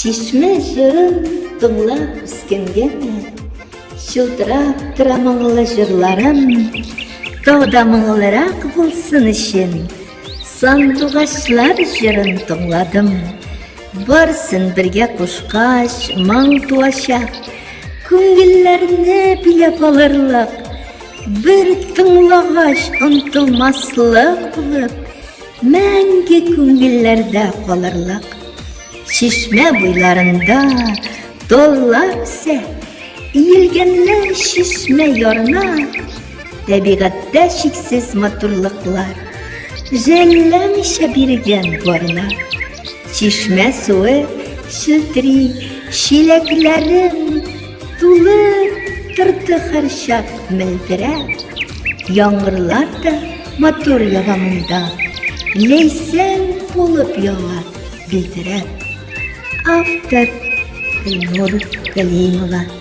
Çeşme жырын тыңлап үскенгене, шылтырап тора моңлы жырларым, тауда моңлырак булсын өчен, сандугачлар жырын тыңладым. Барсын бергә кушкач, моң туачак, күңелләрне биләп алырлык, бер тыңлагач онтылмаслык булып, мәңге күңелләрдә калырлык. Çeşme буйларында доллар үсә, иелгәннәр чишмә ярына, табигатьтә чиксез матурлыклар, жәлләмичә биргән барына. Чишмә суы челтери, чиләкләрем тулы торды һәр чак мөлдерәп, яңгырлар да матур ягамында, ләйсән булып ява билдерәп. Автор Гульнур Галимова.